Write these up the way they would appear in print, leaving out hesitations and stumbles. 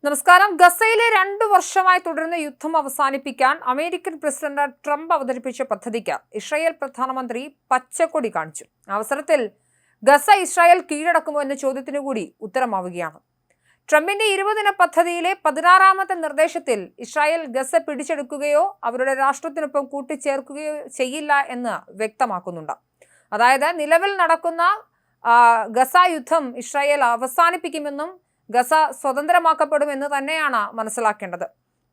നമസ്കാരം. ഗസയിലെ 2 വർഷമായി തുടരുന്ന യുദ്ധം അവസാനിപ്പിക്കാൻ അമേരിക്കൻ പ്രസിഡന്റ് ട്രംപ് അവതരിപ്പിച്ച പദ്ധതിക്ക് ഇസ്രായേൽ പ്രധാനമന്ത്രി പച്ചക്കൊടി കാണിച്ചു. അവസരത്തിൽ ഗസ ഇസ്രായേൽ കീഴടക്കുമോ എന്ന ചോദ്യത്തിനു കൂടി ഉത്തരമാവുകയാണ്. ട്രംപിന്റെ 20 ദിന പദ്ധതിയിലെ 16ാമത്തെ നിർദ്ദേശത്തിൽ ഇസ്രായേൽ ഗസ പിടിച്ചെടുക്കുകയോ അവരുടെ രാഷ്ട്രത്തിനൊപ്പം കൂട്ടിച്ചേർക്കുകയോ ചെയ്യില്ല എന്ന് വ്യക്തമാക്കുന്നുണ്ട്. അതായത് നിലവിൽ നടക്കുന്ന ഗസ യുദ്ധം ഇസ്രായേൽ അവസാനിപ്പിക്കുമെന്നും ഗസ സ്വതന്ത്രമാക്കപ്പെടുമെന്ന് തന്നെയാണ് മനസ്സിലാക്കേണ്ടത്.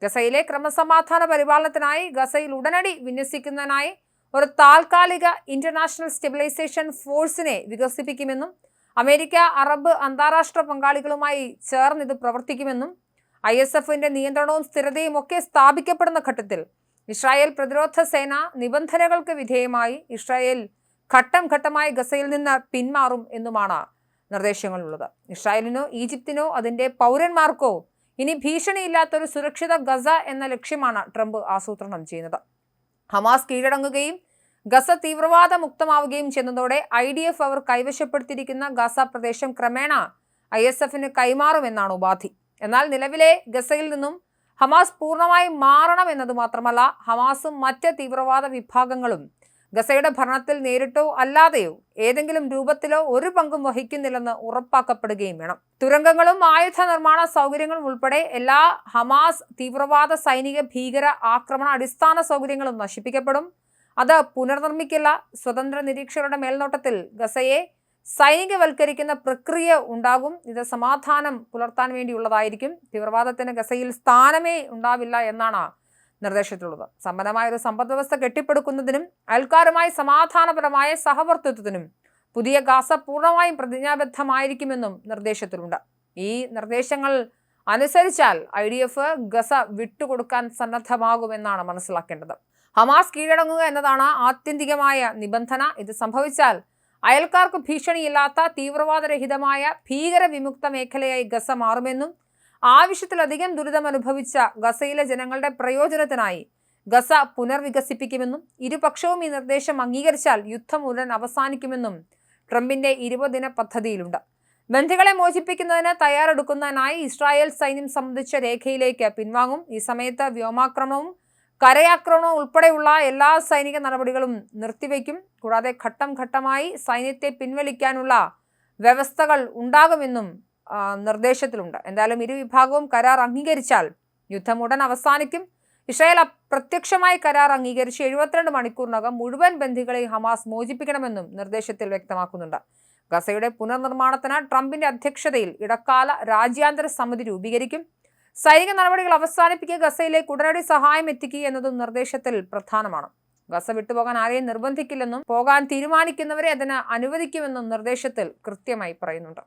ഗസയിലെ ക്രമസമാധാന പരിപാലനത്തിനായി ഗസയിൽ ഉടനടി വിന്യസിക്കുന്നതിനായി ഒരു താൽക്കാലിക ഇന്റർനാഷണൽ സ്റ്റെബിലൈസേഷൻ ഫോഴ്സിനെ വികസിപ്പിക്കുമെന്നും അമേരിക്ക, അറബ് അന്താരാഷ്ട്ര പങ്കാളികളുമായി ചേർന്ന് ഇത് പ്രവർത്തിക്കുമെന്നും ISFന്റെ നിയന്ത്രണവും സ്ഥിരതയും ഒക്കെ സ്ഥാപിക്കപ്പെടുന്ന ഘട്ടത്തിൽ ഇസ്രായേൽ പ്രതിരോധ സേന നിബന്ധനകൾക്ക് വിധേയമായി ഇസ്രായേൽ ഘട്ടം ഘട്ടമായി ഗസയിൽ നിന്ന് പിന്മാറും എന്നുമാണ് നിർദ്ദേശങ്ങളുള്ളത്. ഇസ്രായേലിനോ ഈജിപ്തിനോ അതിന്റെ പൗരന്മാർക്കോ ഇനി ഭീഷണിയില്ലാത്തൊരു സുരക്ഷിത ഗസ എന്ന ലക്ഷ്യമാണ് ട്രംപ് ആസൂത്രണം ചെയ്യുന്നത്. ഹമാസ് കീഴടങ്ങുകയും ഗസ തീവ്രവാദ മുക്തമാവുകയും ചെയ്യുന്നതോടെ IDF അവർ കൈവശപ്പെടുത്തിയിരിക്കുന്ന ഗസ പ്രദേശം ക്രമേണ ISFന് കൈമാറുമെന്നാണ് ഉപാധി. എന്നാൽ നിലവിലെ ഗസയിൽ നിന്നും ഹമാസ് പൂർണ്ണമായി മാറണം എന്നത് മാത്രമല്ല, ഹമാസും മറ്റ് തീവ്രവാദ വിഭാഗങ്ങളും ഗസയുടെ ഭരണത്തിൽ നേരിട്ടോ അല്ലാതെയോ ഏതെങ്കിലും രൂപത്തിലോ ഒരു പങ്കും വഹിക്കുന്നില്ലെന്ന് ഉറപ്പാക്കപ്പെടുകയും വേണം. തുരങ്കങ്ങളും ആയുധ നിർമ്മാണ സൗകര്യങ്ങളും ഉൾപ്പെടെ എല്ലാ ഹമാസ് തീവ്രവാദ സൈനിക ഭീകര ആക്രമണ അടിസ്ഥാന സൗകര്യങ്ങളും നശിപ്പിക്കപ്പെടും. അത് പുനർനിർമ്മിക്കില്ല. സ്വതന്ത്ര നിരീക്ഷകരുടെ മേൽനോട്ടത്തിൽ ഗസയെ സൈനികവൽക്കരിക്കുന്ന പ്രക്രിയ ഉണ്ടാകും. ഇത് സമാധാനം പുലർത്താൻ വേണ്ടിയുള്ളതായിരിക്കും. തീവ്രവാദത്തിന് ഗസയിൽ സ്ഥാനമേ ഉണ്ടാവില്ല എന്നാണ് നിർദ്ദേശത്തിലുള്ളത്. സമ്പന്നമായ ഒരു സമ്പദ് വ്യവസ്ഥ കെട്ടിപ്പടുക്കുന്നതിനും അയൽക്കാരുമായി സമാധാനപരമായ സഹവർത്തിത്വത്തിനും പുതിയ ഗാസ പൂർണ്ണമായും പ്രതിജ്ഞാബദ്ധമായിരിക്കുമെന്നും നിർദ്ദേശത്തിലുണ്ട്. ഈ നിർദ്ദേശങ്ങൾ അനുസരിച്ചാൽ IDF ഗസ വിട്ടുകൊടുക്കാൻ സന്നദ്ധമാകുമെന്നാണ് മനസ്സിലാക്കേണ്ടത്. ഹമാസ് കീഴടങ്ങുക എന്നതാണ് ആത്യന്തികമായ നിബന്ധന. ഇത് സംഭവിച്ചാൽ അയൽക്കാർക്ക് ഭീഷണിയില്ലാത്ത തീവ്രവാദരഹിതമായ ഭീകരവിമുക്ത മേഖലയായി ഗസ മാറുമെന്നും ആവശ്യത്തിലധികം ദുരിതം അനുഭവിച്ച ഗസയിലെ ജനങ്ങളുടെ പ്രയോജനത്തിനായി ഗസ പുനർവികസിപ്പിക്കുമെന്നും ഇരുപക്ഷവും ഈ നിർദ്ദേശം അംഗീകരിച്ചാൽ യുദ്ധം ഉടൻ അവസാനിക്കുമെന്നും ട്രംപിന്റെ 20 ദിന പദ്ധതിയിലുണ്ട്. ബന്ദികളെ മോചിപ്പിക്കുന്നതിന് തയ്യാറെടുക്കുന്നതിനായി ഇസ്രായേൽ സൈന്യം സംബന്ധിച്ച രേഖയിലേക്ക് പിൻവാങ്ങും. ഈ സമയത്ത് വ്യോമാക്രമണവും കരയാക്രമണവും ഉൾപ്പെടെയുള്ള എല്ലാ സൈനിക നടപടികളും നിർത്തിവെക്കും. കൂടാതെ ഘട്ടം ഘട്ടമായി സൈന്യത്തെ പിൻവലിക്കാനുള്ള വ്യവസ്ഥകൾ ഉണ്ടാകുമെന്നും നിർദ്ദേശത്തിലുണ്ട്. എന്തായാലും ഇരുവിഭാഗവും കരാർ അംഗീകരിച്ചാൽ യുദ്ധം ഉടൻ അവസാനിക്കും. ഇസ്രായേൽ പ്രത്യക്ഷമായി കരാർ അംഗീകരിച്ച് 72 മണിക്കൂറിനകം മുഴുവൻ ബന്ദികളെയും ഹമാസ് മോചിപ്പിക്കണമെന്നും നിർദ്ദേശത്തിൽ വ്യക്തമാക്കുന്നുണ്ട്. ഗസയുടെ പുനർനിർമ്മാണത്തിന് ട്രംപിന്റെ അധ്യക്ഷതയിൽ ഇടക്കാല രാജ്യാന്തര സമിതി രൂപീകരിക്കും. സൈനിക നടപടികൾ അവസാനിപ്പിക്കുക, ഗസയിലേക്ക് ഉടനടി സഹായം എത്തിക്കുക എന്നതും നിർദ്ദേശത്തിൽ പ്രധാനമാണ്. ഗസ വിട്ടുപോകാൻ ആരെയും നിർബന്ധിക്കില്ലെന്നും പോകാൻ തീരുമാനിക്കുന്നവരെ അതിന് അനുവദിക്കുമെന്നും നിർദ്ദേശത്തിൽ കൃത്യമായി പറയുന്നുണ്ട്.